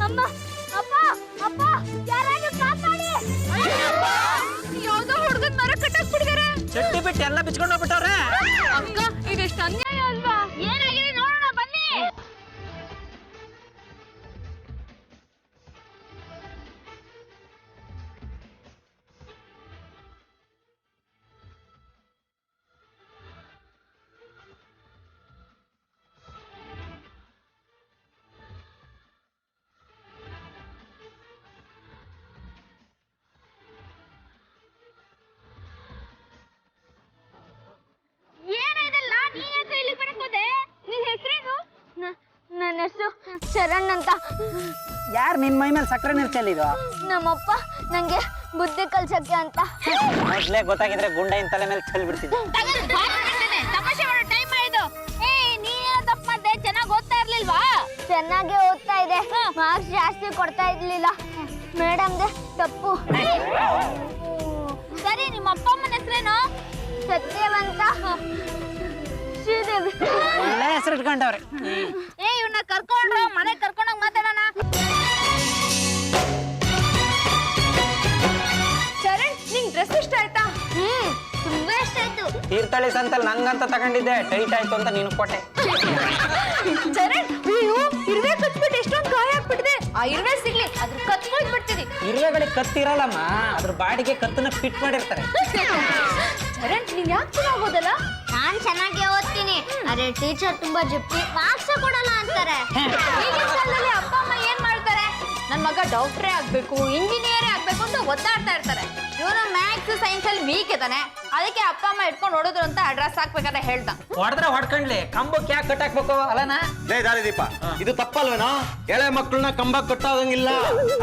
ಅಮ್ಮ ಅಪ್ಪ ಅಪ್ಪ ಯಾರಾದ್ರೂ ಕಾಪಾಡಿ ಯಾವ್ದೋ ಹುಡುಗನ್ ಮರ ಕಟ್ಟಕ್ ಬಿಡ್ತಾರೆ ಚಟ್ಟಿ ಬಿಟ್ಟು ಎಲ್ಲ ಬಿಚ್ಕೊಂಡು ಹೋಗ್ಬಿಟ್ಟವ್ರೆ ಅಕ್ಕ ಇದೆಷ್ಟು ಅನ್ಯಾಯ ಅಲ್ವಾ ಏನಾಗಿದೆ ನೋಡೋಣ ಬನ್ನಿ ನನ್ನ ಹೆಸರು ಶರಣ್ ಅಂತ. ಯಾರು ನಿನ್ ಮೈ ಮೇಲೆ ಸಕ್ಕರೆ ನೀರು ಚೆಲ್ಲಿದು? ನಮ್ಮಪ್ಪ ನಂಗೆ ಬುದ್ಧಿ ಕಲ್ಸಕ್ಕೆ ಅಂತ. ಮೊದ್ಲೇ ಗೊತ್ತಾಗಿದ್ರೆ ಗುಂಡೆயின் ತಲೆ ಮೇಲೆ ಚೆಲ್ಲಿ ಬಿಡ್ತಿದ್ದೆ. ತಮಾಷೆ ಮಾಡೋ ಟೈಮ್ ಆಯ್ತು. ನೀನೇನೋ ತಪ್ಪು ಮಾಡ್ದೆ, ಚೆನ್ನಾಗಿ ಓದ್ತಾ ಇರ್ಲಿಲ್ವಾ? ಚೆನ್ನಾಗಿ ಓದ್ತಾ ಇದೆ, ಮಾರ್ಕ್ಸ್ ಜಾಸ್ತಿ ಕೊಡ್ತಾ ಇರ್ಲಿಲ್ಲ. ಮೇಡಮ್ದೆ ತಪ್ಪು. ಸರಿ, ನಿಮ್ಮ ಅಪ್ಪ ಅಮ್ಮನ ಹೆಸರೇನು? ಸತ್ಯವಂತ, ಶ್ರೀದೇವಿ. ಒಳ್ಳೆ ಹೆಸರು ಇಟ್ಕೊಂಡವ್ರೆ. ಇವ್ನ ಕರ್ಕೊಂಡ್ರು ಮನೆಗೆ ಕರ್ಕೊಂಡೋಗಿ ಮಾತಾಡೋಣ. ಚರಣ್, ನಿಂಗ್ ಡ್ರೆಸ್ ಇಷ್ಟ ಆಯ್ತಾ? ತುಂಬಾ ಇಷ್ಟ ಆಯ್ತು. ತೀರ್ಥಹಳ್ಳಿ ಸಂತಲ್ಲಿ ನಂಗಂತ ತಗೊಂಡಿದ್ದೆ, ಟೈಟ್ ಆಯ್ತು ಅಂತ ನೀನು ಕೊಟ್ಟೆ. ಚರಣ್, ಇರುವೆ ಕಚ್ಬಿಟ್ಟು ಎಷ್ಟೊಂದು ಗಾಯ ಆಗ್ಬಿಟ್ಟಿದೆ. ಆ ಇರುವೆ ಸಿಗ್ಲಿ, ಅದ್ರ ಕಚ್ಕೊಂಡ್ ಬಿಡ್ತೀನಿ. ಇರುವೆಗಳಿಗೆ ಕತ್ತಿರಲ್ಲಮ್ಮ, ಅದ್ರ ಬಾಡಿಗೆ ಕತ್ತನ್ನ ಫಿಟ್ ಮಾಡಿರ್ತಾರೆ. ಚರಣ್, ನೀನ್ ಯಾಕೆ ಚೆನ್ನಾಗಿ ಓದಲ್ಲ? ನಾನ್ ಚೆನ್ನಾಗಿ ಓದ್ತೀನಿ, ಅರೆ ಟೀಚರ್ ತುಂಬಾ ಜಿಪ್ಪಿ, ಮಾರ್ಕ್ಸ್ ಕೊಡಲ್ಲ ಅಂತಾರೆ. ಈಗಿನ ಕಾಲದಲ್ಲಿ ಅಪ್ಪ ಅಮ್ಮ ಏನ್ ಮಾಡ್ತಾರೆ? ನನ್ ಮಗ ಡಾಕ್ಟ್ರೇ ಆಗ್ಬೇಕು, ಇಂಜಿನಿಯರೇ ಆಗ್ಬೇಕು ಅಂತ ಒದ್ದಾಡ್ತಾ ಇರ್ತಾರೆ. ಇವನು ಮ್ಯಾಥ್ಸ್ ಸೈನ್ಸ್ ಅಲ್ಲಿ ವೀಕ್ ಇದ್ದಾನೆ, ಅದಕ್ಕೆ ಅಪ್ಪ ಅಮ್ಮ ಇಟ್ಕೊಂಡು ಹೊಡೋದ್ರು ಅಂತ ಅಡ್ರೆಸ್ ಹಾಕ್ಬೇಕಂತ ಹೇಳ್ದ. ಹೊಡೆದ್ರೆ ಹೊಡ್ಕೊಂಡ್ಲಿ, ಕಂಬಕ್ಕೆ ಯಾಕೆ ಕಟ್ಟಾಕ್ಬೇಕು ಅಲ್ಲನಾ? ಲೇ ದಾರಿದೀಪ, ಇದು ತಪ್ಪಲ್ವೇನೋ? ಎಳೆ ಮಕ್ಕಳನ್ನ ಕಂಬ ಕಟ್ಟಾಗಂಗಿಲ್ಲ,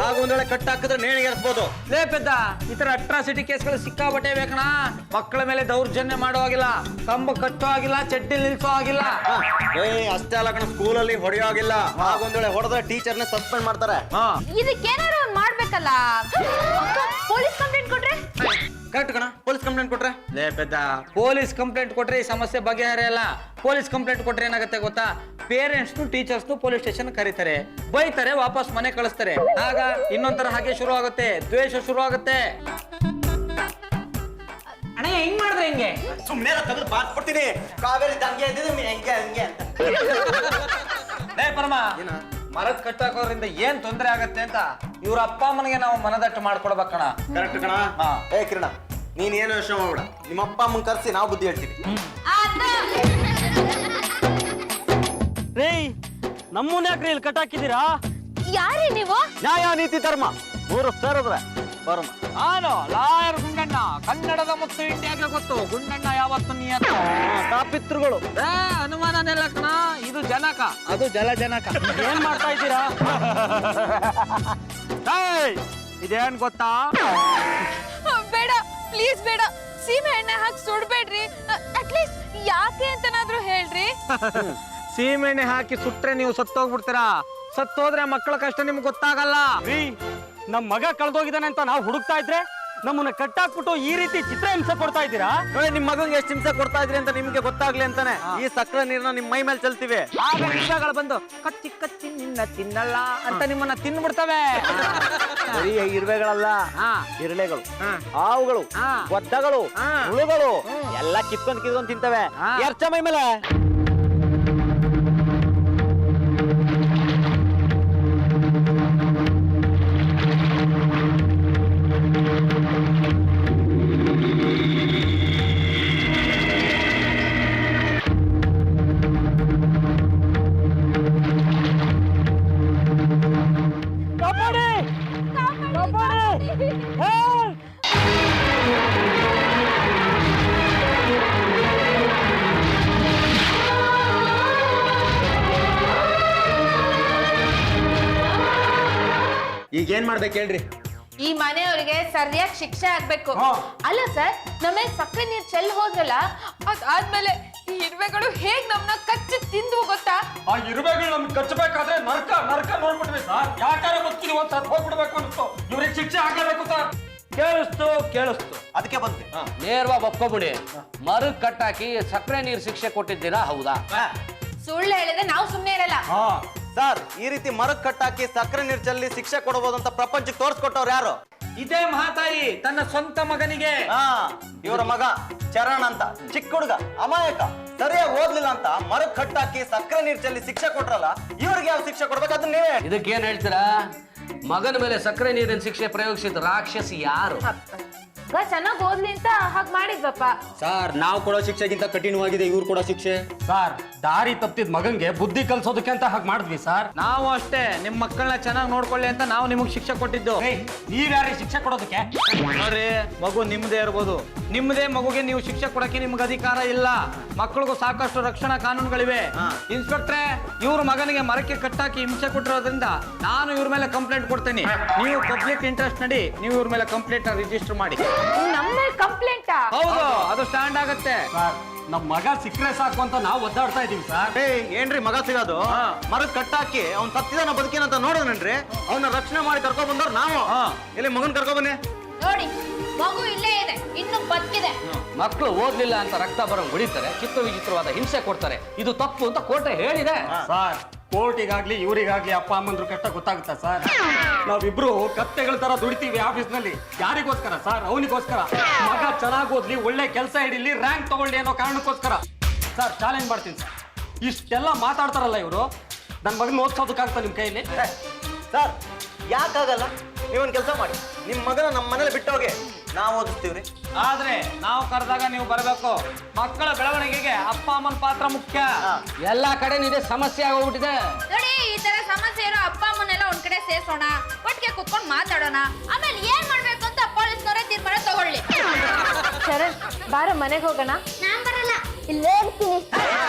ಹಾಗೂ ಒಂದ್ ವೇಳೆ ಕಟ್ಟಾಕಿದ್ರೆ ನೇಣಿಗೆ ಏರಿಸಬಹುದು. ಲೇ ಪೆದ್ದ, ಈ ತರ ಅಟ್ರಾಸಿಟಿ ಕೇಸ್ಗಳು ಸಿಕ್ಕಾಬಟ್ಟೆ ಬೇಕಣ. ಮಕ್ಕಳ ಮೇಲೆ ದೌರ್ಜನ್ಯ ಮಾಡೋ ಆಗಿಲ್ಲ, ಕಂಬ ಕಟ್ಟೋ ಆಗಿಲ್ಲ, ಚಡ್ಡಿ ನಿಲ್ಸೋ ಆಗಿಲ್ಲ. ಅಷ್ಟೇ ಅಲ್ಲ ಕಣ, ಸ್ಕೂಲಲ್ಲಿ ಹೊಡೆಯೋ ಆಗಿಲ್ಲ, ಹಾಗೂ ಒಂದ್ ವೇಳೆ ಹೊಡೆದ್ರೆ ಟೀಚರ್ನ ಸಸ್ಪೆಂಡ್ ಮಾಡ್ತಾರೆ. ಇದಕ್ಕೇನಾದ್ರು ಒಂದ್ ಮಾಡ್ಬೇಕಲ್ಲ. ಪೊಲೀಸ್ ಕಂಪ್ಲೇಂಟ್ ಕೊಟ್ರೆ? ಕರೆಕ್ಟ್ ಕಣ, ಪೊಲೀಸ್ ಕಂಪ್ಲೇಂಟ್ ಕೊಟ್ರೆ? ಲೇ ಪೆದ್ದ, ಪೊಲೀಸ್ ಕಂಪ್ಲೇಂಟ್ ಕೊಟ್ರೆ ಈ ಸಮಸ್ಯೆ ಬಗೆಹರಿಯಲ್ಲ. ಪೊಲೀಸ್ ಕಂಪ್ಲೇಂಟ್ ಕೊಟ್ರೆ ಏನಾಗುತ್ತೆ ಗೊತ್ತಾ? ಪೇರೆಂಟ್ಸ್ ಟೀಚರ್ಸ್ ಪೊಲೀಸ್ ಸ್ಟೇಷನ್ ಕರೀತಾರೆ, ಬೈತಾರೆ, ವಾಪಸ್ ಮನೆ ಕಳಿಸ್ತಾರೆ. ಆಗ ಇನ್ನೊಂಥರ ಹಾಗೆ ಶುರು ಆಗುತ್ತೆ, ದ್ವೇಷ ಶುರು ಆಗುತ್ತೆ. ಅಣ್ಣ ಹೆಂಗ್ ಮಾಡಿದ್ರೆ ಹೆಂಗೆ? ಸುಮ್ಮನೆ ತೆಗೆದು ಬಾರ್ಸ್ಬಿಡ್ತೀನಿ. ಕಾವೇರಿ ಹಂಗೆ ಇದ್ದಿದ್ದು ಹೆಂಗೆ ಹಂಗೆ ಅಂತ. ಲೇ ಪರಮ, ಮರದ ಕಟ್ಟಾಕೋದ್ರಿಂದ ಏನ್ ತೊಂದರೆ ಆಗತ್ತೆ ಅಂತ ಇವ್ರ ಅಪ್ಪ ಅಮ್ಮನಿಗೆ ನಾವು ಮನದಟ್ಟು ಮಾಡ್ಕೊಡ್ಬೇಕಣ. ಕರೆಕ್ಟ್ ಕಣ. ಏ ಕಿರಣ, ನೀನ್ ಏನು ಯೋಚನೆ ಮಾಡ್ಬೇಡ, ನಿಮ್ಮ ಅಪ್ಪ ಅಮ್ಮನ್ ಕರ್ಸಿ ನಾವು ಬುದ್ಧಿ ಹೇಳ್ತೀವಿ. ರೇ, ನಮ್ಮನ್ನ ಯಾಕ್ರಿ ಇಲ್ಲಿ ಕಟ್ಟಾಕಿದ್ದೀರಾ? ಯಾರೇ ನೀವು? ನ್ಯಾಯ ನೀತಿ ಧರ್ಮ ಮೂರು ಸೇರಿದ್ರೆ ಪರಮ. ನಾನು ಲಾಯರ್ ಗುಂಡಣ್ಣ, ಕನ್ನಡದ ಮತ್ತು ಇಂಡಿಯಾಗೆ ಗೊತ್ತು. ಗುಂಡಣ್ಣ ಯಾವತ್ತು ನಿಯತ್ತು. ತಾಪಿತೃಗಳು. ಅನುಮಾನನೆಲ್ಲ ಕಣ, ಇದು ಜನಕ, ಅದು ಜಲಜನಕ. ಏನ್ ಮಾಡ್ತಾ ಇದ್ದೀರಾ? ಇದೇನ್ ಗೊತ್ತಾ? ಬೇಡ, ಪ್ಲೀಸ್ ಬೇಡ. ಸೀಮೆ ಎಣ್ಣೆ ಹಾಕಿ ಸುಡ್ಬೇಡ್ರಿ. ಅಟ್ಲೀಸ್ಟ್ ಯಾಕೆ ಅಂತನಾದ್ರೂ ಹೇಳ್ರಿ. ಸೀಮೆಣ್ಣೆ ಹಾಕಿ ಸುಟ್ರೆ ನೀವು ಸತ್ತೋಗ್ಬಿಡ್ತೀರಾ. ಸತ್ತೋದ್ರೆ ಮಕ್ಕಳ ಕಷ್ಟ ನಿಮ್ಗೆ ಗೊತ್ತಾಗಲ್ಲ. ನಮ್ ಮಗ ಕಳ್ದೋಗಿದ್ದಾನೆ ಅಂತ ನಾವು ಹುಡುಕ್ತಾ ಇದ್ರೆ ನಮ್ಮನ್ನ ಕಟ್ಟಾಕ್ಬಿಟ್ಟು ಈ ರೀತಿ ಚಿತ್ರಹಿಂಸೆ ಕೊಡ್ತಾ ಇದ್ದೀರಾ? ನಿಮ್ ಮಗಂಗೆ ಎಷ್ಟು ಹಿಂಸೆ ಕೊಡ್ತಾ ಇದ್ರಿ ಅಂತ ನಿಮ್ಗೆ ಗೊತ್ತಾಗ್ಲಿ ಅಂತಾನೆ ಈ ಸಕ್ಕರೆ ನೀರ್ನ ನಿಮ್ ಮೈ ಮೇಲೆ ಚೆಲ್ತೀವಿ. ಆಗ ವಿಷಗಳು ಬಂದು ಕಚ್ಚಿ ಕಚ್ಚಿ ನಿನ್ನ ತಿನ್ನಲ್ಲ ಅಂತ ನಿಮ್ಮನ್ನ ತಿನ್ಬಿಡ್ತವೆ. ಬರೀ ಇರುವೆಗಳಲ್ಲ, ಇರುಳೆಗಳು, ಹಾವುಗಳು, ಒದ್ದಗಳು, ಹುಳುಗಳು ಎಲ್ಲ ಕಿತ್ಕೊಂಡ್ ತಿಂತವೆ. ಎರ್ಚ ಮೈ ಮೇಲೆ. ಈಗ ಏನ್ ಮಾಡ್ಬೇಕು ಹೇಳ್ರಿ? ಈ ಮನೆಯವರಿಗೆ ಸರಿಯಾಗಿ ಶಿಕ್ಷೆ ಆಗ್ಬೇಕು. ಅಲ್ಲ ಸರ್, ನಮ್ಮೇ ಸಕ್ಕರೆ ನೀರ್ ಚೆಲ್ಲಿ ಹೋದ್ರಲ್ಲ, ಅದಾದ್ಮೇಲೆ ಈ ಇರುವೆಗಳು ಹೇಗ್ ನಮ್ನ ಕಚ್ಚಿ ತಿಂದು ಗೊತ್ತಾ? ಆ ಇರುವೆಗಳು ನಮ್ಗೆ ಕಚ್ಚಬೇಕಾದ್ರೆ ನರ್ಕ ನರ್ಕ ನೋಡ್ಬಿಟ್ವಿ ಸರ್. ಯಾಕಾರ ಗೊತ್ತಿಲ್ಲ ಒಂದ್ ಸತ್ ಹೋಗ್ಬಿಡ್ಬೇಕು ಅನ್ಸ್ತು. ಇವ್ರಿಗೆ ಶಿಕ್ಷೆ ಆಗಬೇಕು ಸರ್. ಕೇಳಿಸ್ತು ಅದಕ್ಕೆ ಬಂದ್ವಿ. ನೇರವಾಗಿ ಒಪ್ಕೊಬಿಡಿ. ಮರಕ್ ಕಟ್ಟಾಕಿ ಸಕ್ಕರೆ ನೀರು ಶಿಕ್ಷೆ ಕೊಟ್ಟಿದ್ದೀರಾ? ಹೌದಾ? ಸುಳ್ಳು ಹೇಳಿದ್ರೆ ನಾವು ಸುಮ್ಮನೆ ಇರಲ್ಲ. ಸರ್ ಈ ರೀತಿ ಮರಕ್ ಕಟ್ಟಾಕಿ ಸಕ್ಕರೆ ನೀರು ಚೆಲ್ಲಿ ಶಿಕ್ಷೆ ಕೊಡಬಹುದು ಅಂತ ಪ್ರಪಂಚಕ್ಕೆ ತೋರಿಸ್ಕೊಟ್ಟವ್ರು ಯಾರು? ಇದೇ ಮಹಾತಾಯಿ ತನ್ನ ಸ್ವಂತ ಮಗನಿಗೆ ಇವರ ಮಗ ಚರಣ್ ಅಂತ ಚಿಕ್ಕ ಹುಡುಗ ಅಮಾಯಕ ಸರಿಯಾಗಿ ಓದ್ಲಿಲ್ಲ ಅಂತ ಮರಕ್ ಕಟ್ಟಾಕಿ ಸಕ್ಕರೆ ನೀರು ಚೆಲ್ಲಿ ಶಿಕ್ಷೆ ಕೊಟ್ರಲ್ಲ, ಇವ್ರಿಗೆ ಯಾವ ಶಿಕ್ಷೆ ಕೊಡ್ಬೇಕು ಅದನ್ನ ನೀವೇ ಹೇಳಿ. ಇದಕ್ಕೇನ್ ಹೇಳ್ತೀರಾ? ಮಗನ ಮೇಲೆ ಸಕ್ಕರೆ ನೀರಿನ ಶಿಕ್ಷೆ ಪ್ರಯೋಗಿಸಿದ ರಾಕ್ಷಸಿ ಯಾರು? ಚೆನ್ನಾಗಿ ಓದ್ಲಿ ಅಂತ ಹಾಗೆ ಮಾಡಿದ್ವಪ್ಪ. ಸರ್ ನಾವು ಕೊಡೋ ಶಿಕ್ಷೆಗಿಂತ ಕಠಿಣವಾಗಿದೆ ಇವ್ರು ಕೊಡೋ ಶಿಕ್ಷೆ. ಸರ್ ದಾರಿ ತಪ್ಪಿದ ಮಗಂಗೆ ಬುದ್ಧಿ ಕಲ್ಸೋದಕ್ಕೆ ಅಂತ ಹಾಗೆ ಮಾಡಿದ್ವಿ ಸರ್. ನಾವು ಅಷ್ಟೇ ನಿಮ್ಮ ಮಕ್ಕಳನ್ನ ಚೆನ್ನಾಗಿ ನೋಡ್ಕೊಳ್ಳಿ ಅಂತ ನಾವು ನಿಮಗೆ ಶಿಕ್ಷೆ ಕೊಟ್ಟಿದ್ದು. ನೀವ್ಯಾರಿಗೆ ಶಿಕ್ಷೆ ಕೊಡೋದಕ್ಕೆ? ನೋಡ್ರಿ, ಮಗು ನಿಮ್ದೇ ಇರ್ಬೋದು, ನಿಮ್ದೇ ಮಗುಗೆ ನೀವು ಶಿಕ್ಷೆ ಕೊಡಕ್ಕೆ ನಿಮ್ಗೆ ಅಧಿಕಾರ ಇಲ್ಲ. ಮಕ್ಕಳಿಗೂ ಸಾಕಷ್ಟು ರಕ್ಷಣಾ ಕಾನೂನುಗಳಿವೆ. ಇನ್ಸ್ಪೆಕ್ಟ್ರೆ, ಇವ್ರ ಮಗನಿಗೆ ಮರಕ್ಕೆ ಕಟ್ಟಾಕಿ ಹಿಂಸೆ ಕೊಟ್ಟಿರೋದ್ರಿಂದ ನಾನು ಇವ್ರ ಮೇಲೆ ಕಂಪ್ಲೇಂಟ್ ಕೊಡ್ತೇನೆ. ನೀವು ಪಬ್ಲಿಕ್ ಇಂಟ್ರೆಸ್ಟ್ ನಡಿ, ನೀವು ಇವ್ರ ಮೇಲೆ ಕಂಪ್ಲೇಂಟ್ ರಿಜಿಸ್ಟರ್ ಮಾಡಿ. ನಮ್ಮ ಕಂಪ್ಲೇಂಟಾ? ಹೌದು, ಅದು ಸ್ಟ್ಯಾಂಡ್ ಆಗುತ್ತೆ. ಸರ್ ನಮ್ ಮಗ ಸಿಕ್ಕರೆ ಸಾಕು ಅಂತ ನಾವು ಒದ್ದಾಡ್ತಾ ಇದೀವಿ ಸರ್. ಏನ್ರಿ ಮಗ ಸಿಗೋದು? ಮರಕ್ ಕಟ್ಟಾಕಿ ಅವ್ನ್ ಸತ್ತಿದಾನ ಬದುಕಿನಂತ ನೋಡೋಣನ್ರಿ. ಅವನ್ನ ರಕ್ಷಣೆ ಮಾಡಿ ಕರ್ಕೊಂಡ್ ಬಂದವ್ರು ನಾವು. ಇಲ್ಲಿ ಮಗನ್ ಕರ್ಕೊಂಡ್ ಬನ್ನಿ. ನೋಡಿ, ಮಗು ಇಲ್ಲೇ ಇದೆ, ಇನ್ನು ಬದುಕಿದೆ. ಮಕ್ಕಳು ಓದ್ಲಿಲ್ಲ ಅಂತ ರಕ್ತ ಬರೋ ಹೊಡಿತಾರೆ, ಚಿತ್ರ ವಿಚಿತ್ರವಾದ ಹಿಂಸೆ ಕೊಡ್ತಾರೆ. ಇದು ತಪ್ಪು ಅಂತ ಕೋರ್ಟೆ ಹೇಳಿದೆ. ಸರ್ ಕೋರ್ಟಿಗಾಗ್ಲಿ ಇವರಿಗಾಗ್ಲಿ ಅಪ್ಪ ಅಮ್ಮಂದ್ರು ಕಷ್ಟ ಗೊತ್ತಾಗುತ್ತಾ ಸರ್? ನಾವಿಬ್ರು ಕತ್ತೆಗಳ ತರ ದುಡಿತೀವಿ ಆಫೀಸ್ನಲ್ಲಿ. ಯಾರಿಗೋಸ್ಕರ ಸರ್? ಅವನಿಗೋಸ್ಕರ. ಮಗ ಚೆನ್ನಾಗಿ ಓದ್ಲಿ, ಒಳ್ಳೆ ಕೆಲಸ ಹಿಡಿಲಿ, ರ್ಯಾಂಕ್ ತಗೊಳ್ಳಿ ಅನ್ನೋ ಕಾರಣಕ್ಕೋಸ್ಕರ ಸರ್ ಚಾಲೆಂಜ್ ಮಾಡ್ತೀನಿ ಸರ್. ಇಷ್ಟೆಲ್ಲ ಮಾತಾಡ್ತಾರಲ್ಲ ಇವರು, ನನ್ನ ಮಗನ ಓದ್ಸೋದಕ್ಕಾಗ್ತಾ ನಿಮ್ ಕೈಯಲ್ಲಿ? ಸರ್ ಯಾಕಾಗಲ್ಲ? ನೀವೊಂದ್ ಕೆಲಸ ಮಾಡಿ, ನಿಮ್ ಮಗನ ನಮ್ಮ ಮನೇಲಿ ಬಿಟ್ಟೋಗಿ ನಾವು ಓದಿಸ್ತೀವ್ರಿ. ಆದ್ರೆ ನಾವು ಕರೆದಾಗ ನೀವು ಬರಬೇಕು. ಮಕ್ಕಳ ಬೆಳವಣಿಗೆಗೆ ಅಪ್ಪ ಅಮ್ಮನ ಪಾತ್ರ ಮುಖ್ಯ. ಎಲ್ಲಾ ಕಡೆ ಇದೆ ಸಮಸ್ಯೆ ಆಗೋಗ್ಬಿಟ್ಟಿದೆ. ನೋಡಿ, ಈ ತರ ಸಮಸ್ಯೆ ಇರೋ ಅಪ್ಪ ಅಮ್ಮನೆಲ್ಲ ಒಂದ್ ಕಡೆ ಸೇರ್ಸೋಣ, ಒಟ್ಟಿಗೆ ಕುತ್ಕೊಂಡು ಮಾತಾಡೋಣ. ಆಮೇಲೆ ಏನ್ ಮಾಡ್ಬೇಕು ಅಂತ ಪೊಲೀಸ್ನವರೇ ತೀರ್ಮಾನ ತಗೊಳ್ಳಿ. ಶರಣ್, ಬಾರ ಮನೆಗೆ ಹೋಗೋಣ. ನಾನ್ ಬರಲ್ಲ, ಇಲ್ಲೇ ಇರ್ತೀನಿ.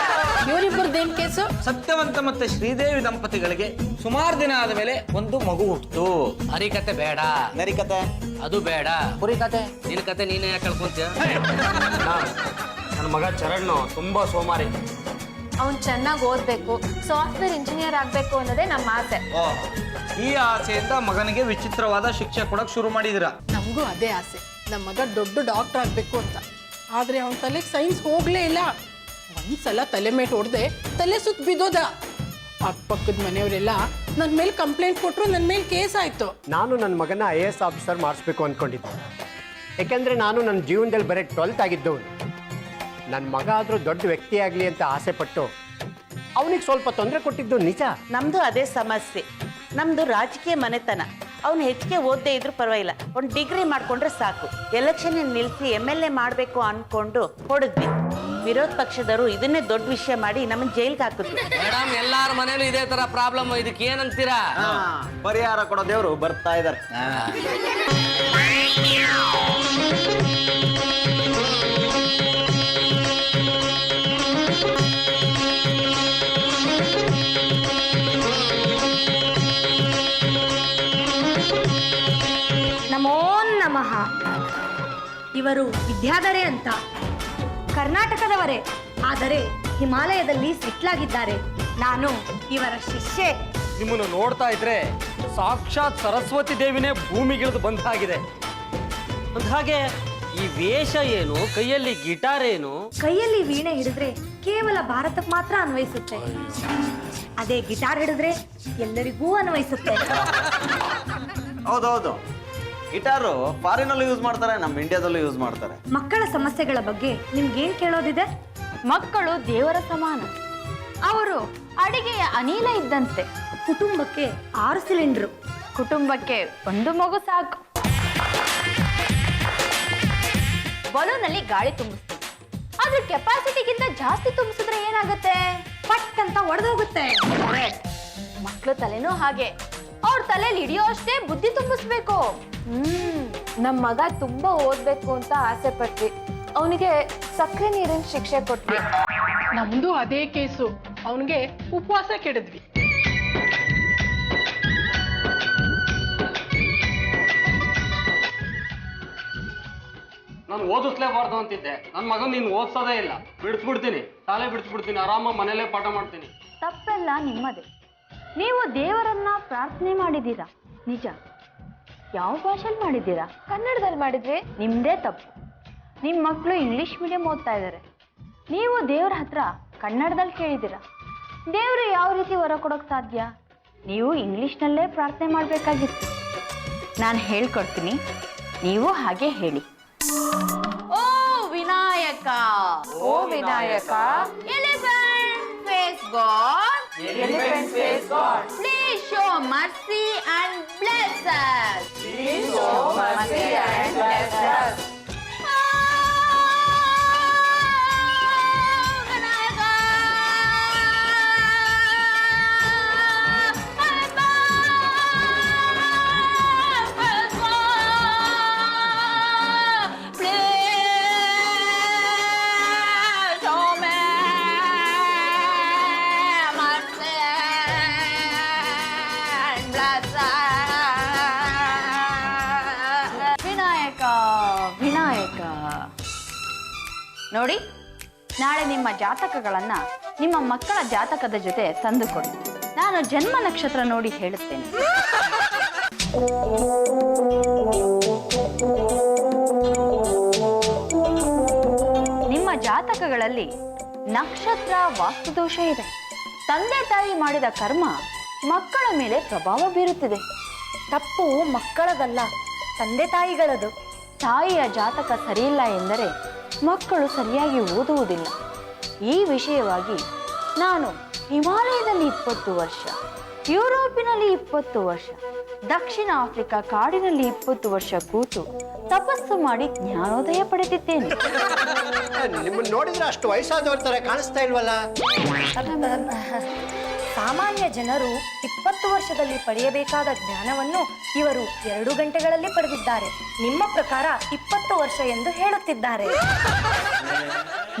ಇವರಿಬ್ಬರದೇನ್ ಕೇಸು? ಸತ್ಯವಂತ ಮತ್ತೆ ಶ್ರೀದೇವಿ ದಂಪತಿಗಳಿಗೆ ಸುಮಾರು ದಿನ ಆದ ಮೇಲೆ ಒಂದು ಮಗು ಹುಟ್ಟಿತು. ಹರಿಕತೆ ಬೇಡ, ನರಿಕತೆ ಅದು ಬೇಡ. ಕುರಿಕತೆ ನಿನ್ ಕತೆ ನೀನೇ ಯಾಕೆ ಕಳ್ಕೊಂತೀಯ? ನನ್ನ ಮಗ ಚರಣ್ ತುಂಬಾ ಸೋಮಾರಿ. ಅವ್ನು ಚೆನ್ನಾಗಿ ಓದ್ಬೇಕು, ಸಾಫ್ಟ್ವೇರ್ ಇಂಜಿನಿಯರ್ ಆಗ್ಬೇಕು ಅನ್ನೋದೇ ನಮ್ಮ ಆಸೆ. ಈ ಆಸೆಯಿಂದ ಮಗನಿಗೆ ವಿಚಿತ್ರವಾದ ಶಿಕ್ಷೆ ಕೊಡಕ್ ಶುರು ಮಾಡಿದಿರ. ನಮಗೂ ಅದೇ ಆಸೆ, ನಮ್ಮ ಮಗ ದೊಡ್ಡ ಡಾಕ್ಟರ್ ಆಗಬೇಕು ಅಂತ. ಆದರೆ ಅವನ ತಲೆಗೆ ಸೈನ್ಸ್ ಹೋಗಲೇ ಇಲ್ಲ. ಒಂದ್ಸಲ ತಲೆ ಮೇಲೆ ಹೊಡೆದೆ ತಲೆ ಸುತ್ತ ಬಿದ್ದೋದ. ಅಕ್ಕಪಕ್ಕದ ಮನೆಯವರೆಲ್ಲ ನನ್ನ ಮೇಲೆ ಕಂಪ್ಲೇಂಟ್ ಕೊಟ್ಟರು, ನನ್ನ ಮೇಲೆ ಕೇಸ್ ಆಯಿತು. ನಾನು ನನ್ನ ಮಗನ IAS ಆಫೀಸರ್ ಮಾಡಿಸ್ಬೇಕು ಅಂದ್ಕೊಂಡಿದ್ದೆ. ಯಾಕೆಂದರೆ ನಾನು ನನ್ನ ಜೀವನದಲ್ಲಿ ಬರೀ 12th ಆಗಿದ್ದವನು. ನನ್ನ ಮಗ ಆದರೂ ದೊಡ್ಡ ವ್ಯಕ್ತಿ ಆಗಲಿ ಅಂತ ಆಸೆಪಟ್ಟು ಅವನಿಗೆ ಸ್ವಲ್ಪ ತೊಂದರೆ ಕೊಟ್ಟಿದ್ದು ನಿಜ. ನಮ್ಮದು ಅದೇ ಸಮಸ್ಯೆ. ನಮ್ಮದು ರಾಜಕೀಯ ಮನೆತನ. ಅವ್ನು ಹೆಚ್ಚಿಗೆ ಓದದೇ ಇದ್ರೂ ಪರವಾಗಿಲ್ಲ, ಒಂದು ಡಿಗ್ರಿ ಮಾಡಿಕೊಂಡ್ರೆ ಸಾಕು. ಎಲೆಕ್ಷನ್ ನಿಲ್ಲಿಸಿ MLA ಮಾಡಬೇಕು ಅಂದ್ಕೊಂಡು ಹೊಡೆದ್ವಿ. ವಿರೋಧ ಪಕ್ಷದವರು ಇದನ್ನೇ ದೊಡ್ಡ ವಿಷಯ ಮಾಡಿ ನಮ್ಮನ್ನ ಜೈಲ್ಗೆ ಹಾಕಿದ್ರು. ಮೇಡಮ್, ಎಲ್ಲಾರ ಮನೇಲೂ ಇದೇ ತರ ಪ್ರಾಬ್ಲಮ್. ಇದಕ್ಕೆ ಏನಂತೀರಾ? ಪರಿಹಾರ ಕೊಡೋ ದೇವ್ರು ಬರ್ತಾ ಇದಾರೆ. ನಮೋ ನಮಃ. ಇವರು ವಿದ್ಯಾಧರೆ ಅಂತ, ಕರ್ನಾಟಕದವರೇ, ಆದರೆ ಹಿಮಾಲಯದಲ್ಲಿ ಸಿಟ್ಲಾಗಿದ್ದಾರೆ. ನಾನು ಇವರ ಶಿಷ್ಯೆ. ನಿಮ್ಮನ್ನು ನೋಡ್ತಾ ಇದ್ರೆ ಸಾಕ್ಷಾತ್ ಸರಸ್ವತಿ ದೇವಿನೇ ಭೂಮಿಗಿಳಿದು ಬಂದಾಗಿದೆ. ಹಾಗೆ ಈ ವೇಷ ಏನು, ಕೈಯಲ್ಲಿ ಗಿಟಾರ್ ಏನು? ಕೈಯಲ್ಲಿ ವೀಣೆ ಹಿಡಿದ್ರೆ ಕೇವಲ ಭಾರತಕ್ಕೆ ಮಾತ್ರ ಅನ್ವಯಿಸುತ್ತೆ, ಅದೇ ಗಿಟಾರ್ ಹಿಡಿದ್ರೆ ಎಲ್ಲರಿಗೂ ಅನ್ವಯಿಸುತ್ತೆ. ಹೌದೌದು, ಗಿಟಾರು ಫಾರಿನಲ್ಲೂ ಯೂಸ್ ಮಾಡ್ತಾರೆ, ನಮ್ಮ ಇಂಡಿಯಾದಲ್ಲೂ ಯೂಸ್ ಮಾಡ್ತಾರೆ. ಮಕ್ಕಳ ಸಮಸ್ಯೆಗಳ ಬಗ್ಗೆ ನಿಮ್ಗೇನ್ ಕೇಳೋದಿದೆ? ಮಕ್ಕಳು ದೇವರ ಸಮಾನ. ಅವರು ಅಡಿಗೆಯ ಅನಿಲ ಇದ್ದಂತೆ. ಕುಟುಂಬಕ್ಕೆ 6 ಸಿಲಿಂಡ್ರು, ಕುಟುಂಬಕ್ಕೆ 1 ಮಗು ಸಾಕು. ಬಲೂನಲ್ಲಿ ಗಾಳಿ ತುಂಬಿಸ್ತೀವಿ, ಅದ್ರ ಕೆಪಾಸಿಟಿಗಿಂತ ಜಾಸ್ತಿ ತುಂಬಿಸಿದ್ರೆ ಏನಾಗುತ್ತೆ? ಪಟ್ ಅಂತ ಒಡೆದೋಗುತ್ತೆ. ಮಕ್ಕಳು ತಲೆನೂ ಹಾಗೆ, ಅವ್ರ ತಲೆಯಲ್ಲಿ ಹಿಡಿಯೋ ಅಷ್ಟೇ ಬುದ್ಧಿ ತುಂಬಿಸ್ಬೇಕು. ನಮ್ಮ ಮಗ ತುಂಬಾ ಓದ್ಬೇಕು ಅಂತ ಆಸೆ ಪಟ್ವಿ, ಅವನಿಗೆ ಸಕ್ಕರೆ ನೀರಿನ ಶಿಕ್ಷೆ ಕೊಟ್ವಿ. ನಮ್ಮದು ಅದೇ ಕೇಸು. ಅವನಿಗೆ ಉಪವಾಸ ಕೆಡಿದ್ವಿ. ನಾನು ಓದಿಸ್ಲೇಬಾರ್ದು ಅಂತಿದ್ದೆ. ನನ್ನ ಮಗನ್ ನೀನು ಓದಿಸೋದೇ ಇಲ್ಲ. ಬಿಡಿಸ್ಬಿಡ್ತೀನಿ, ಶಾಲೆ ಬಿಡಿಸ್ಬಿಡ್ತೀನಿ, ಆರಾಮಾಗಿ ಮನೇಲೇ ಪಾಠ ಮಾಡ್ತೀನಿ. ತಪ್ಪೆಲ್ಲ ನಿಮ್ಮದೇ. ನೀವು ದೇವರನ್ನ ಪ್ರಾರ್ಥನೆ ಮಾಡಿದ್ದೀರಾ ನಿಜ. ಯಾವ ಭಾಷೆಯಲ್ಲಿ ಮಾಡಿದ್ದೀರಾ? ಕನ್ನಡದಲ್ಲಿ ಮಾಡಿದ್ವಿ. ನಿಮ್ದೇ ತಪ್ಪು. ನಿಮ್ಮ ಮಕ್ಕಳು ಇಂಗ್ಲಿಷ್ ಮೀಡಿಯಂ ಓದ್ತಾ ಇದ್ದಾರೆ, ನೀವು ದೇವ್ರ ಹತ್ರ ಕನ್ನಡದಲ್ಲಿ ಕೇಳಿದ್ದೀರಾ. ದೇವ್ರು ಯಾವ ರೀತಿ ವರ ಕೊಡೋಕ್ ಸಾಧ್ಯ? ನೀವು ಇಂಗ್ಲಿಷ್ನಲ್ಲೇ ಪ್ರಾರ್ಥನೆ ಮಾಡಬೇಕಾಗಿತ್ತು. ನಾನು ಹೇಳ್ಕೊಡ್ತೀನಿ, ನೀವು ಹಾಗೆ ಹೇಳಿ. ಓ ವಿನಾಯಕ, ಓ Vinayaka, elephant face god, elephant face god, please show mercy and bless us. Please show mercy and bless us. Vinayaka ನೋಡಿ, ನಾಳೆ ನಿಮ್ಮ ಜಾತಕಗಳನ್ನ ನಿಮ್ಮ ಮಕ್ಕಳ ಜಾತಕದ ಜೊತೆ ತಂದುಕೊಡಿ. ನಾನು ಜನ್ಮ ನಕ್ಷತ್ರ ನೋಡಿ ಹೇಳುತ್ತೇನೆ. ನಿಮ್ಮ ಜಾತಕಗಳಲ್ಲಿ ನಕ್ಷತ್ರ ವಾಸ್ತುದೋಷ ಇದೆ. ತಂದೆ ತಾಯಿ ಮಾಡಿದ ಕರ್ಮ ಮಕ್ಕಳ ಮೇಲೆ ಪ್ರಭಾವ ಬೀರುತ್ತಿದೆ. ತಪ್ಪು ಮಕ್ಕಳದಲ್ಲ, ತಂದೆ ತಾಯಿಗಳದು. ತಾಯಿಯ ಜಾತಕ ಸರಿಯಿಲ್ಲ ಎಂದರೆ ಮಕ್ಕಳು ಸರಿಯಾಗಿ ಓದುವುದಿಲ್ಲ. ಈ ವಿಷಯವಾಗಿ ನಾನು ಹಿಮಾಲಯದಲ್ಲಿ 20 ವರ್ಷ, ಯುರೋಪಿನಲ್ಲಿ 20 ವರ್ಷ, ದಕ್ಷಿಣ ಆಫ್ರಿಕಾ ಕಾಡಿನಲ್ಲಿ 20 ವರ್ಷ ಕೂತು ತಪಸ್ಸು ಮಾಡಿ ಜ್ಞಾನೋದಯ ಪಡೆದಿದ್ದೇನೆ. ನಿಮ್ಮನ್ನು ನೋಡಿದ್ರೆ ಅಷ್ಟು ವಯಸ್ಸಾದವ್ರ ತರ ಕಾಣಿಸ್ತಾ ಇಲ್ವಲ್ಲ? ಸಾಮಾನ್ಯ ಜನರು 20 ವರ್ಷದಲ್ಲಿ ಪಡೆಯಬೇಕಾದ ಜ್ಞಾನವನ್ನು ಇವರು 2 ಗಂಟೆಗಳಲ್ಲಿ ಪಡೆದಿದ್ದಾರೆ. ನಿಮ್ಮ ಪ್ರಕಾರ 20 ವರ್ಷ ಎಂದು ಹೇಳುತ್ತಿದ್ದಾರೆ.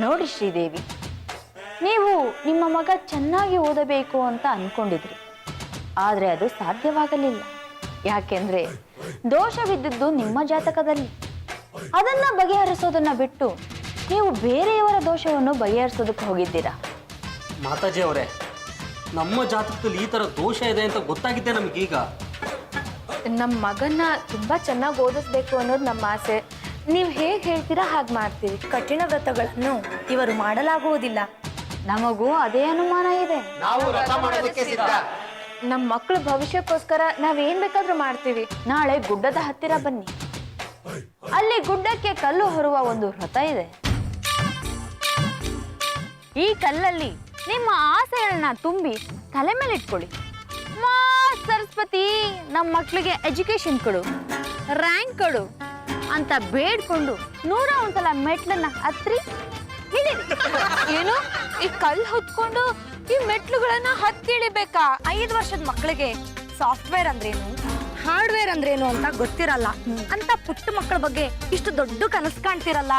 ನೋಡಿ ಶ್ರೀದೇವಿ, ನೀವು ನಿಮ್ಮ ಮಗ ಚೆನ್ನಾಗಿ ಓದಬೇಕು ಅಂತ ಅನ್ಕೊಂಡಿದ್ರಿ, ಆದರೆ ಅದು ಸಾಧ್ಯವಾಗಲಿಲ್ಲ. ಯಾಕೆಂದ್ರೆ ದೋಷವಿದ್ದದ್ದು ನಿಮ್ಮ ಜಾತಕದಲ್ಲಿ. ಅದನ್ನ ಬಗೆಹರಿಸೋದನ್ನ ಬಿಟ್ಟು ನೀವು ಬೇರೆಯವರ ದೋಷವನ್ನು ಬಗೆಹರಿಸೋದಕ್ಕೆ ಹೋಗಿದ್ದೀರಾ. ಮಾತಾಜಿ ಅವರೇ, ನಮ್ಮ ಜಾತಕದಲ್ಲಿ ಈ ತರ ದೋಷ ಇದೆ ಅಂತ ಗೊತ್ತಾಗಿದ್ದೆ ನಮ್ಗೀಗ. ನಮ್ಮ ಮಗನ್ನ ತುಂಬಾ ಚೆನ್ನಾಗಿ ಓದಿಸ್ಬೇಕು ಅನ್ನೋದು ನಮ್ಮ ಆಸೆ. ನೀವು ಹೇಗೆ ಹೇಳ್ತೀರಾ ಹಾಗೆ ಮಾಡ್ತೀವಿ. ಕಠಿಣ ವ್ರತಗಳನ್ನು ಇವರು ಮಾಡಲಾಗುವುದಿಲ್ಲ. ನಮಗೂ ಅದೇ ಅನುಮಾನ ಇದೆ. ನಾವು ವ್ರತ ಮಾಡೋದಕ್ಕೆ ಸಿದ್ಧ. ನಮ್ಮ ಮಕ್ಕಳ ಭವಿಷ್ಯಕ್ಕೋಸ್ಕರ ನಾವೇನ್ ಬೇಕಾದ್ರೂ ಮಾಡ್ತೀವಿ. ನಾಳೆ ಗುಡ್ಡದ ಹತ್ತಿರ ಬನ್ನಿ. ಅಲ್ಲಿ ಗುಡ್ಡಕ್ಕೆ ಕಲ್ಲು ಹೊರುವ ಒಂದು ವ್ರತ ಇದೆ. ಈ ಕಲ್ಲಲ್ಲಿ ನಿಮ್ಮ ಆಸೆಗಳನ್ನ ತುಂಬಿ ತಲೆ ಮೇಲೆ ಇಟ್ಕೊಳ್ಳಿ. ಮಾ ಸರಸ್ವತಿ, ನಮ್ಮ ಮಕ್ಕಳಿಗೆ ಎಜುಕೇಶನ್ ಕೊಡು, ರ್ಯಾಂಕ್ ಕೊಡು ಅಂತ ಬೇಡ್ಕೊಂಡು 101 ಸಲ ಮೆಟ್ಲನ್ನ ಹತ್ರಿ ಇಳಿರಿ. ಏನು, ಈ ಕಲ್ಲು ಹೊತ್ಕೊಂಡು ಈ ಮೆಟ್ಲುಗಳನ್ನ ಹತ್ತಿಳಿಬೇಕಾ? 5 ವರ್ಷದ ಮಕ್ಕಳಿಗೆ ಸಾಫ್ಟ್ವೇರ್ ಅಂದ್ರೇನು, ಹಾರ್ಡ್ವೇರ್ ಅಂದ್ರೇನು ಅಂತ ಗೊತ್ತಿರಲ್ಲ. ಅಂತ ಪುಟ್ಟ ಮಕ್ಕಳ ಬಗ್ಗೆ ಇಷ್ಟು ದೊಡ್ಡ ಕನಸು ಕಾಣ್ತಿರಲ್ಲ.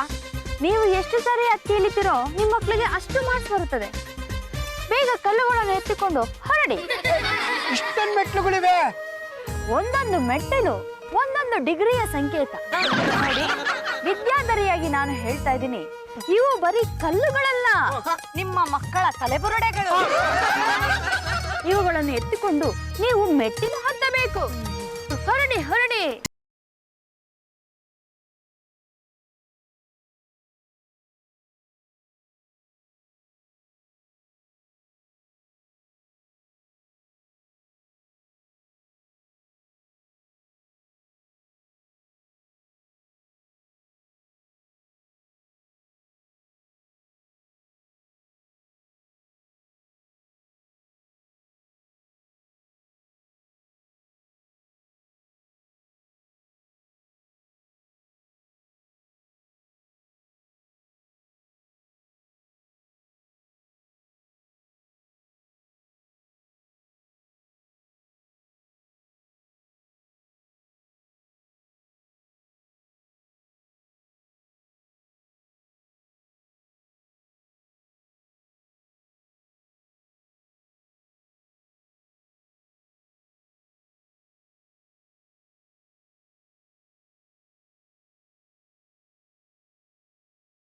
ನೀವು ಎಷ್ಟು ಸಾರಿ ಹತ್ತಿ ಇಳಿತೀರೋ ನಿಮ್ಮ ಮಕ್ಕಳಿಗೆ ಅಷ್ಟು ಮಾರ್ಕ್ಸ್ ಬರುತ್ತದೆ. ಬೇಗ ಕಲ್ಲುಗಳನ್ನು ಎತ್ತಿಕೊಂಡು ಹೊರಡಿ. ಇಷ್ಟೊಂದು ಮೆಟ್ಲುಗಳಿವೆ. ಒಂದೊಂದು ಮೆಟ್ಟಿಲು ಒಂದೊಂದು ಡಿಗ್ರಿಯ ಸಂಕೇತ. ನೋಡಿ, ವಿದ್ಯಾಧರಿಯಾಗಿ ನಾನು ಹೇಳ್ತಾ ಇದ್ದೀನಿ, ಇವು ಬರೀ ಕಲ್ಲುಗಳಲ್ಲ, ನಿಮ್ಮ ಮಕ್ಕಳ ತಲೆಬುರುಡೆಗಳು. ಇವುಗಳನ್ನು ಎತ್ತಿಕೊಂಡು ನೀವು ಮೆಟ್ಟಿಲು ಹತ್ತಬೇಕು. ಹೊರಡಿ ಹೊರಡಿ.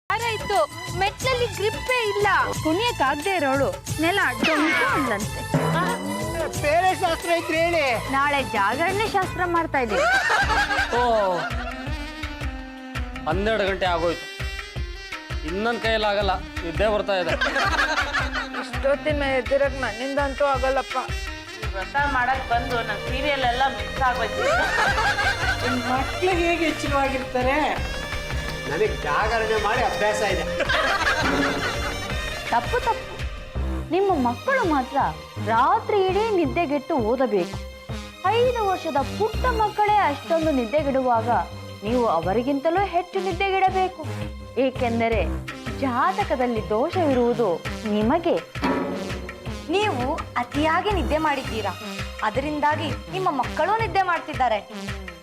ಆಯ್ತು, ಮೆಟ್ಲಲ್ಲಿ ಗ್ರಿಪ್ಪೇ ಇಲ್ಲ. ಕುಣಿಯಕ್ಕಾಗದೆ ಇರೋಳು ನೆಲ ಡೊಂಕು ಅಂದಂತೆ. ಬೇರೆ ಶಾಸ್ತ್ರ ಐತ್ರಿ ಹೇಳಿ. ನಾಳೆ ಜಾಗರಣೆ ಶಾಸ್ತ್ರ ಮಾಡ್ತಾ ಇದ್ದೀವಿ. ಓ, 12 ಗಂಟೆ ಆಗೋಯ್ತು. ಇನ್ನೊಂದು ಕೈಯಲ್ಲಿ ಆಗಲ್ಲ, ನಿದ್ದೆ ಬರ್ತಾ ಇದೆ. ಇಷ್ಟೊತ್ತಿನ ಮೇಲೆ ಎದ್ದಿರಕ್ ನನ್ನಿಂದಂತೂ ಆಗಲ್ಲಪ್ಪ. ವ್ರತ ಮಾಡಕ್ ಬಂದು ನನ್ನ ಸೀರಿಯಲ್ ಎಲ್ಲ ಮಿಕ್ಸ್ ಆಗೋಯ್ತು. ಮಕ್ಳು ಹೇಗೆ ಎಚ್ಚರವಾಗಿರ್ತಾರೆ? ನನಗೆ ಜಾಗರಣೆ ಮಾಡಿ ಅಭ್ಯಾಸ ಇದೆ. ತಪ್ಪು ತಪ್ಪು. ನಿಮ್ಮ ಮಕ್ಕಳು ಮಾತ್ರ ರಾತ್ರಿ ಇಡೀ ನಿದ್ದೆಗೆಟ್ಟು ಓದಬೇಕು. 5 ವರ್ಷದ ಪುಟ್ಟ ಮಕ್ಕಳೇ ಅಷ್ಟೊಂದು ನಿದ್ದೆಗೆಡುವಾಗ ನೀವು ಅವರಿಗಿಂತಲೂ ಹೆಚ್ಚು ನಿದ್ದೆಗೆಡಬೇಕು. ಏಕೆಂದರೆ ಜಾತಕದಲ್ಲಿ ದೋಷವಿರುವುದು ನಿಮಗೆ. ನೀವು ಅತಿಯಾಗಿ ನಿದ್ದೆ ಮಾಡಿದ್ದೀರಾ, ಅದರಿಂದಾಗಿ ನಿಮ್ಮ ಮಕ್ಕಳು ನಿದ್ದೆ ಮಾಡ್ತಿದ್ದಾರೆ.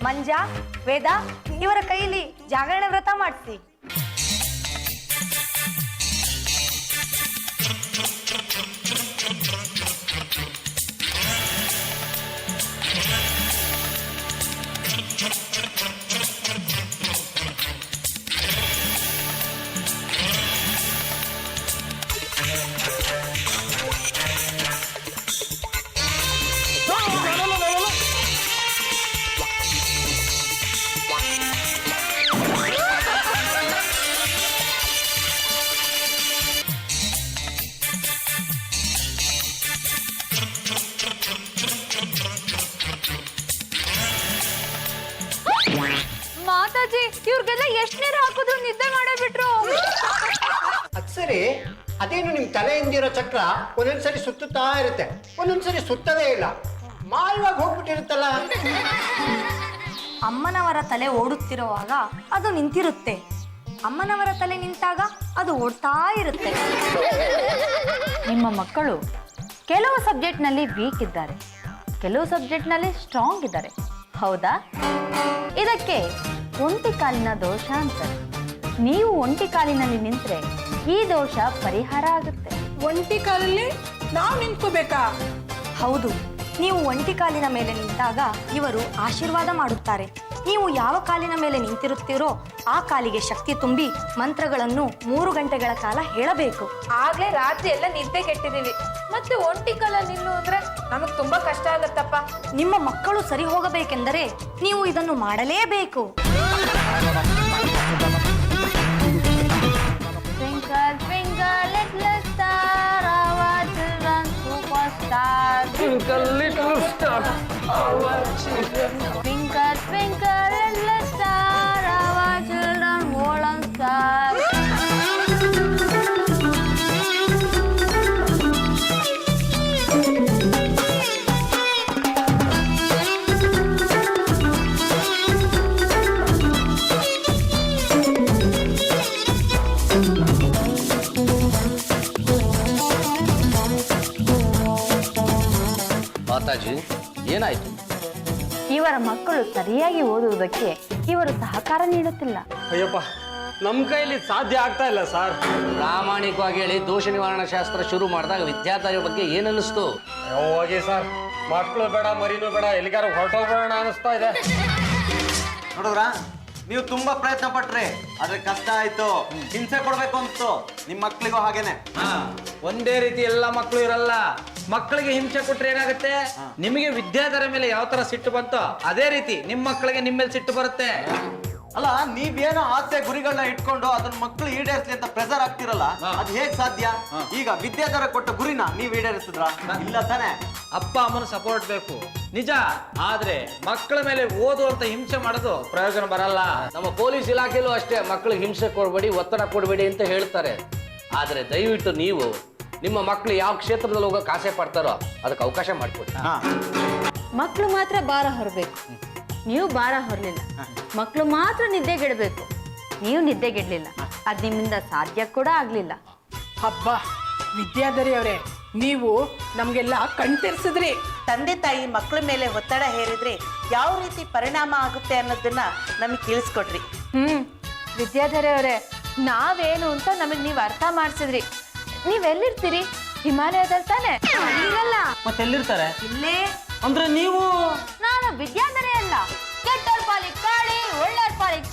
ಮಂಜ, ವೇದ, ಇವರ ಕೈಲಿ ಜಾಗರಣೆ ವ್ರತ ಮಾಡಿಸಿ. ಮಾತಾಜಿ, ಇವ್ರಿಗೆಲ್ಲ ಎಷ್ಟು ನೀರು ಹಾಕಿದ್ರು ನಿದ್ದೆ ಮಾಡೇ ಬಿಟ್ರು. ಅದು ಸರಿ, ಅದೇನು ನಿಮ್ಮ ತಲೆಯಿಂದಿರೋ ಚಕ್ರ ಒಂದೊಂದ್ಸರಿ ಸುತ್ತುತ್ತಾ ಇರುತ್ತೆ, ಒಂದೊಂದ್ಸರಿ ಸುತ್ತದೇ ಇಲ್ಲ, ಮಾಯವಾಗಿ ಹೋಗ್ಬಿಟ್ಟಿರುತ್ತಲ್ಲ. ಅಮ್ಮನವರ ತಲೆ ಓಡುತ್ತಿರುವಾಗ ಅದು ನಿಂತಿರುತ್ತೆ, ಅಮ್ಮನವರ ತಲೆ ನಿಂತಾಗ ಅದು ಓಡ್ತಾ ಇರುತ್ತೆ. ನಿಮ್ಮ ಮಕ್ಕಳು ಕೆಲವು ಸಬ್ಜೆಕ್ಟ್ನಲ್ಲಿ ವೀಕ್ ಇದ್ದಾರೆ, ಕೆಲವು ಸಬ್ಜೆಕ್ಟ್ನಲ್ಲಿ ಸ್ಟ್ರಾಂಗ್ ಇದ್ದಾರೆ, ಹೌದಾ? ಇದಕ್ಕೆ ಒಂಟಿ ಕಾಲಿನ ದೋಷ ಅಂತಾರೆ. ನೀವು ಒಂಟಿ ಕಾಲಿನಲ್ಲಿ ನಿಂತರೆ ಈ ದೋಷ ಪರಿಹಾರ ಆಗುತ್ತೆ. ಒಂಟಿ ಕಾಲಲ್ಲಿ ನಾವು ನಿಂತ್ಕೋಬೇಕಾ? ಹೌದು, ನೀವು ಒಂಟಿ ಕಾಲಿನ ಮೇಲೆ ನಿಂತಾಗ ಇವರು ಆಶೀರ್ವಾದ ಮಾಡುತ್ತಾರೆ. ನೀವು ಯಾವ ಕಾಲಿನ ಮೇಲೆ ನಿಂತಿರುತ್ತೀರೋ ಆ ಕಾಲಿಗೆ ಶಕ್ತಿ ತುಂಬಿ ಮಂತ್ರಗಳನ್ನು 3 ಗಂಟೆಗಳ ಕಾಲ ಹೇಳಬೇಕು. ಆಗ್ಲೇ ರಾತ್ರಿ ಎಲ್ಲ ನಿದ್ದೆ ಕೆಟ್ಟಿದೀವಿ, ಮತ್ತೆ ಒಂಟಿ ಕಾಲಲ್ಲಿ ನಿಲ್ಲು ಅಂದ್ರೆ ನಮಗ್ ತುಂಬಾ ಕಷ್ಟ ಆಗತ್ತಪ್ಪ. ನಿಮ್ಮ ಮಕ್ಕಳು ಸರಿ ಹೋಗಬೇಕೆಂದರೆ ನೀವು ಇದನ್ನು ಮಾಡಲೇಬೇಕು. Twinkle, twinkle, little star, our children superstar. Twinkle little star, our children. Twinkle, twinkle, little star, our children golden star. Mataji, ಏನಾಯ್ತು? ಇವರ ಮಕ್ಕಳು ಸರಿಯಾಗಿ ಓದುವುದಕ್ಕೆ ಇವರು ಸಹಕಾರ ನೀಡುತ್ತಿಲ್ಲ. ಅಯ್ಯಪ್ಪ, ನಮ್ಮ ಕೈಲಿ ಸಾಧ್ಯ ಆಗ್ತಾ ಇಲ್ಲ ಸರ್. ಪ್ರಾಮಾಣಿಕವಾಗಿ ಹೇಳಿ, ದೋಷ ನಿವಾರಣಾ ಶಾಸ್ತ್ರ ಶುರು ಮಾಡಿದಾಗ ವಿದ್ಯಾರ್ಥಿಗಳ ಬಗ್ಗೆ ಏನನ್ನಿಸ್ತು? ಹೋಗಿ ಸರ್, ಮಕ್ಕಳು ಬೇಡ ಮರಿನೂ ಬೇಡ, ಎಲ್ಲಿಗಾರ ಹೊರಟೋಗೋಣ ಅನಿಸ್ತಾ ಇದೆ. ನೋಡಿದ್ರ, ನೀವು ತುಂಬಾ ಪ್ರಯತ್ನ ಪಟ್ರಿ, ಆದ್ರೆ ಕಷ್ಟ ಆಯ್ತು, ಹಿಂಸೆ ಕೊಡ್ಬೇಕು ಅನ್ಸ್ತು. ನಿಮ್ ಮಕ್ಳಿಗೂ ಹಾಗೇನೆ. ಒಂದೇ ರೀತಿ ಎಲ್ಲ ಮಕ್ಕಳು ಇರಲ್ಲ. ಮಕ್ಕಳಿಗೆ ಹಿಂಸೆ ಕೊಟ್ರೆ ಏನಾಗುತ್ತೆ? ನಿಮಗೆ ವಿದ್ಯಾಧರ ಮೇಲೆ ಯಾವ ತರ ಸಿಟ್ಟು ಬಂತೋ ಅದೇ ರೀತಿ ನಿಮ್ಮ ಮಕ್ಕಳಿಗೆ ನಿಮ್ಮ ಮೇಲೆ ಸಿಟ್ಟು ಬರುತ್ತೆ. ಅಲ್ಲ, ನೀವೇನೋ ಆಸೆ ಗುರಿಗಳನ್ನ ಇಟ್ಕೊಂಡು ಅದನ್ನ ಮಕ್ಕಳು ಈಡೇರಿಸ್ಲಿ ಅಂತ ಪ್ರೆಸರ್ ಆಗ್ತಿರಲ್ಲ, ಅದು ಹೇಗ್ ಸಾಧ್ಯ? ಈಗ ವಿದ್ಯಾಧರ ಕೊಟ್ಟ ಗುರಿನ ನೀವ್ ಈಡೇರಿಸಿದ್ರ? ಇಲ್ಲ ತಾನೆ. ಅಪ್ಪ ಅಮ್ಮನ ಸಪೋರ್ಟ್ ಬೇಕು ನಿಜ, ಆದ್ರೆ ಮಕ್ಕಳ ಮೇಲೆ ಓದುವಂತ ಹಿಂಸೆ ಮಾಡೋದು ಪ್ರಯೋಜನ ಬರಲ್ಲ. ನಮ್ಮ ಪೊಲೀಸ್ ಇಲಾಖೆಯಲ್ಲೂ ಅಷ್ಟೇ, ಮಕ್ಕಳಿಗೆ ಹಿಂಸೆ ಕೊಡಬೇಡಿ, ಒತ್ತಡ ಕೊಡಬೇಡಿ ಅಂತ ಹೇಳ್ತಾರೆ. ಆದ್ರೆ ದಯವಿಟ್ಟು ನೀವು ನಿಮ್ಮ ಮಕ್ಕಳು ಯಾವ ಕ್ಷೇತ್ರದಲ್ಲಿ ಹೋಗೋಕೆ ಆಸೆ ಪಡ್ತಾರೋ ಅದಕ್ಕೆ ಅವಕಾಶ ಮಾಡಿಕೊಡಿ. ಮಕ್ಕಳು ಮಾತ್ರ ಭಾರ ಹೊರಬೇಕು, ನೀವು ಭಾರ ಹೊರಲಿಲ್ಲ. ಮಕ್ಕಳು ಮಾತ್ರ ನಿದ್ದೆಗೆಡಬೇಕು, ನೀವು ನಿದ್ದೆಗೆಡ್ಲಿಲ್ಲ. ಅದು ನಿಮ್ಮಿಂದ ಸಾಧ್ಯ ಕೂಡ ಆಗ್ಲಿಲ್ಲ. ಹಬ್ಬ ವಿದ್ಯಾಧರಿ ಅವರೇ, ನೀವು ನಮ್ಗೆಲ್ಲ ಕಣ್ತೆರ್ಸಿದ್ರಿ. ತಂದೆ ತಾಯಿ ಮಕ್ಕಳ ಮೇಲೆ ಒತ್ತಡ ಹೇರಿದ್ರೆ ಯಾವ ರೀತಿ ಪರಿಣಾಮ ಆಗುತ್ತೆ ಅನ್ನೋದನ್ನ ನಮಗೆ ತಿಳಿಸ್ಕೊಟ್ರಿ. ವಿದ್ಯಾಧರೆ ಅವರೇ, ನಾವೇನು ಅಂತ ನಮಗ್ ನೀವ್ ಅರ್ಥ ಮಾಡ್ಸಿದ್ರಿ. ನೀವೆಲ್ಲಿರ್ತೀರಿ? ಹಿಮಾಲಯದಲ್ಲಿ ತಾನೆ? ಇಲ್ಲಲ್ಲ, ಮತ್ತೆ ಎಲ್ಲಿರ್ತಾರೆ ಇಲ್ಲೇ. ಅಂದ್ರೆ ನೀವು? ನಾನು ವಿದ್ಯಾಧರೆ ಅಲ್ಲ, ಕೆಟ್ಟೋರ್ ಪಾಲಿಗೆ ಕಾಳಿ, ಒಳ್ಳೆಯವ್ರ ಪಾಲಿಗೆ